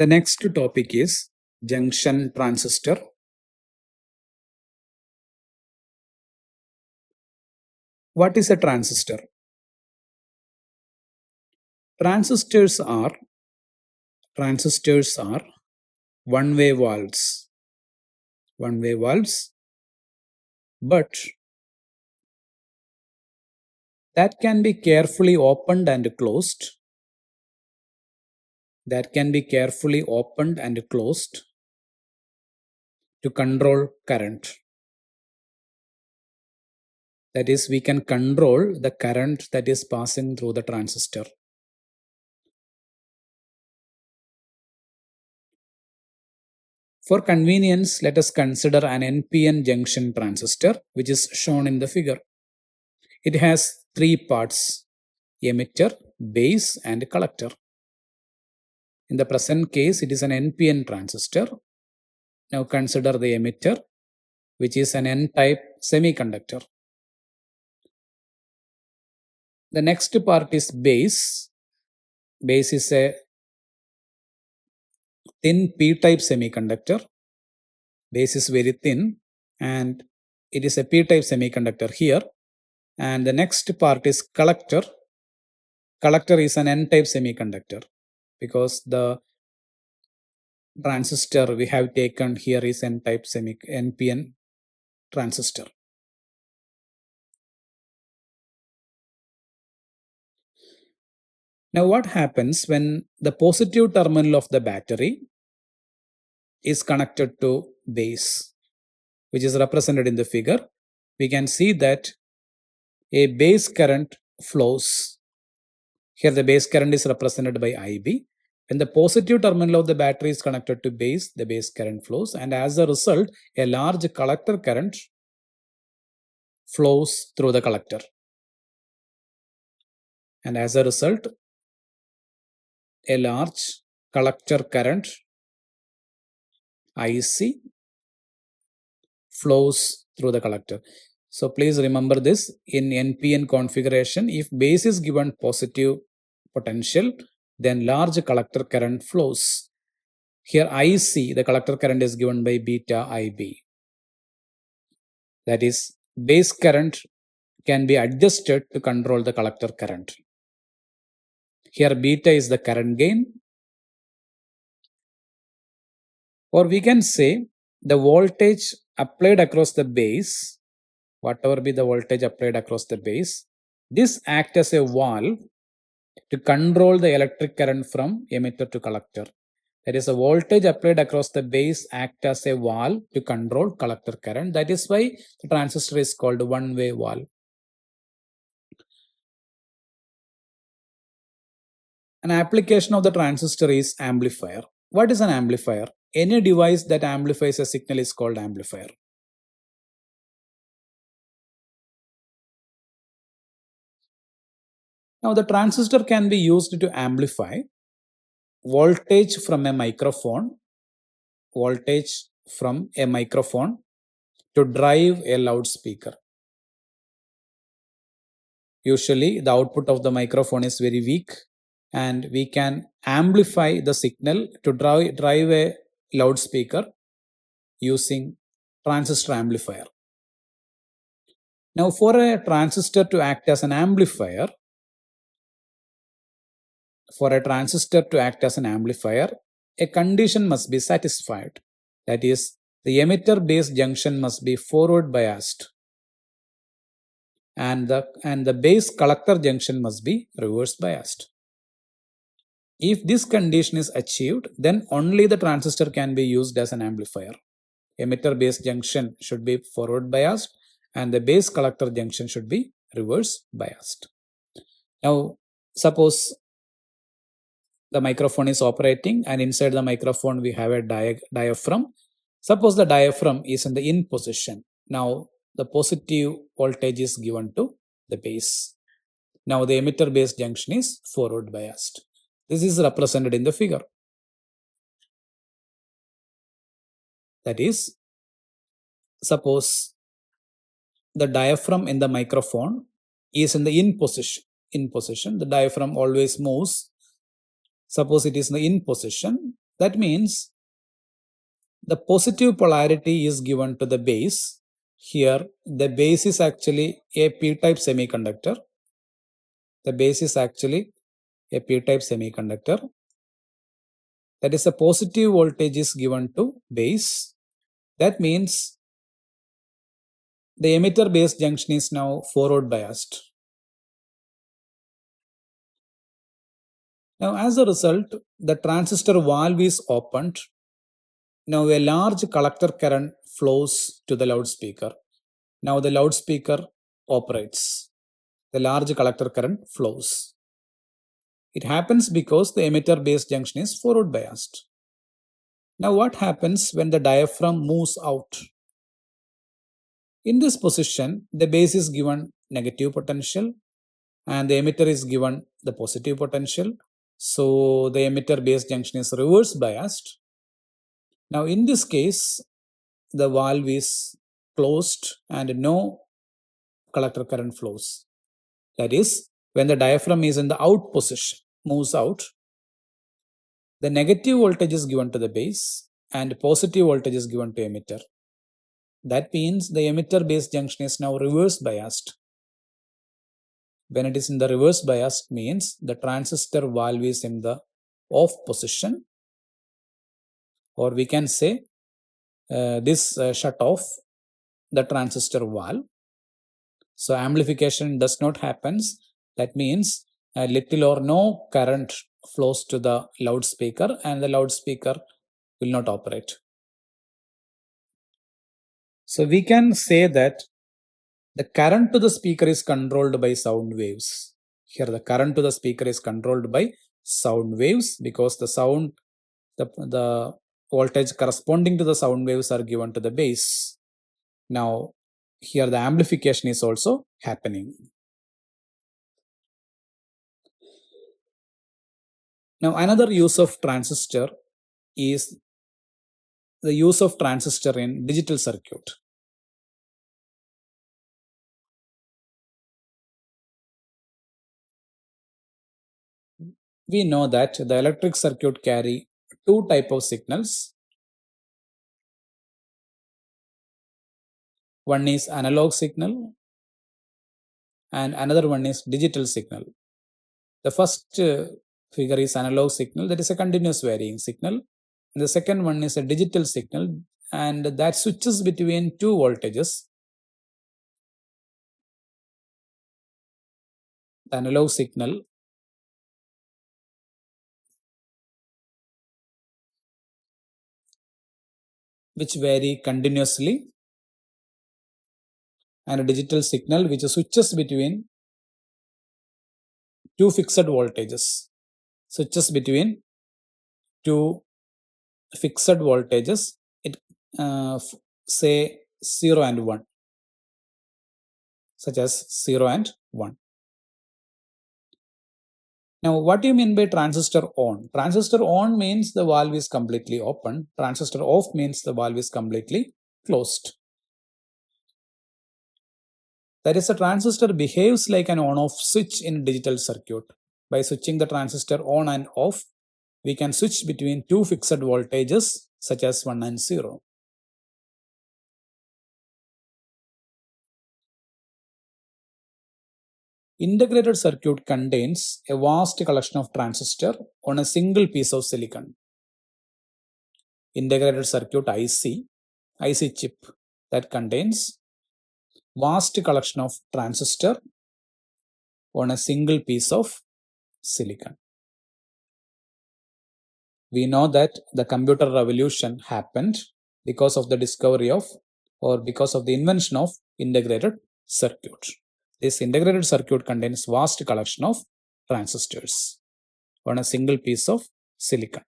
The next topic is junction transistor. What is a transistor? Transistors are one-way valves. One-way valves, but that can be carefully opened and closed. That can be carefully opened and closed to control current. That is, we can control the current that is passing through the transistor. For convenience, let us consider an NPN junction transistor, which is shown in the figure. It has three parts: emitter, base, and collector. In the present case, it is an NPN transistor. Now consider the emitter, which is an N-type semiconductor. The next part is base. Base is a thin P-type semiconductor. Base is very thin and it is a P-type semiconductor here. And the next part is collector. Collector is an N-type semiconductor because the transistor we have taken here is N-type NPN transistor. Now what happens when the positive terminal of the battery is connected to base, which is represented in the figure? We can see that a base current flows. Here the base current is represented by IB. When the positive terminal of the battery is connected to base, the base current flows, and as a result, a large collector current flows through the collector. And as a result, a large collector current IC flows through the collector. So please remember this: in NPN configuration, if base is given positive potential, then large collector current flows. Here IC, the collector current is given by beta IB. That is, base current can be adjusted to control the collector current. Here beta is the current gain. Or we can say the voltage applied across the base, whatever be the voltage applied across the base, this acts as a valve to control the electric current from emitter to collector. That is, a voltage applied across the base acts as a valve to control collector current. That is why the transistor is called one-way valve. An application of the transistor is amplifier. What is an amplifier? Any device that amplifies a signal is called amplifier. Now the transistor can be used to amplify voltage from a microphone, to drive a loudspeaker. Usually the output of the microphone is very weak, and we can amplify the signal to drive a loudspeaker using transistor amplifier. Now for a transistor to act as an amplifier, a condition must be satisfied. That is, the emitter base junction must be forward biased and the base collector junction must be reverse biased. If this condition is achieved, then only the transistor can be used as an amplifier. Emitter base junction should be forward biased and the base collector junction should be reverse biased. Now, suppose the microphone is operating and inside the microphone we have a diaphragm. Suppose the diaphragm is in the in position. Now, the positive voltage is given to the base. Now, the emitter base junction is forward biased. This is represented in the figure. That is, suppose the diaphragm in the microphone is in the in position. The diaphragm always moves. Suppose it is in the in position, That means the positive polarity is given to the base. Here, the base is actually a p-type semiconductor. The base is actually a p-type semiconductor. That is, a positive voltage is given to base. That means the emitter base junction is now forward biased. Now, as a result, the transistor valve is opened. Now, a large collector current flows to the loudspeaker. Now, the loudspeaker operates. The large collector current flows. It happens because the emitter base junction is forward biased. Now, what happens when the diaphragm moves out? In this position, the base is given negative potential and the emitter is given the positive potential. So, the emitter base junction is reverse biased. Now, in this case, the valve is closed and no collector current flows. That is, when the diaphragm is in the out position, moves out, the negative voltage is given to the base and positive voltage is given to emitter. That means the emitter base junction is now reverse biased. When it is in the reverse biased means the transistor valve is in the off position, or we can say this shut off the transistor valve. So amplification does not happen. That means little or no current flows to the loudspeaker and the loudspeaker will not operate. So we can say that the current to the speaker is controlled by sound waves. Here the current to the speaker is controlled by sound waves because the sound, the voltage corresponding to the sound waves are given to the base. Now here the amplification is also happening. Now another use of transistor is the use of transistor in digital circuit. We know that the electric circuit carry two types of signals. One is analog signal and another one is digital signal. The first figure is analog signal, that is a continuous varying signal. And the second one is a digital signal and that switches between two voltages. The analog signal which vary continuously and a digital signal which switches between two fixed voltages. Switches between two fixed voltages, it say 0 and 1, such as 0 and 1. Now, what do you mean by transistor on? Transistor on means the valve is completely open. Transistor off means the valve is completely closed. That is, a transistor behaves like an on-off switch in digital circuit. By switching the transistor on and off, we can switch between two fixed voltages such as 1 and 0. Integrated circuit contains a vast collection of transistors on a single piece of silicon. Integrated circuit IC chip that contains vast collection of transistors on a single piece of silicon. We know that the computer revolution happened because of the discovery of or because of the invention of integrated circuit. This integrated circuit contains vast collection of transistors on a single piece of silicon.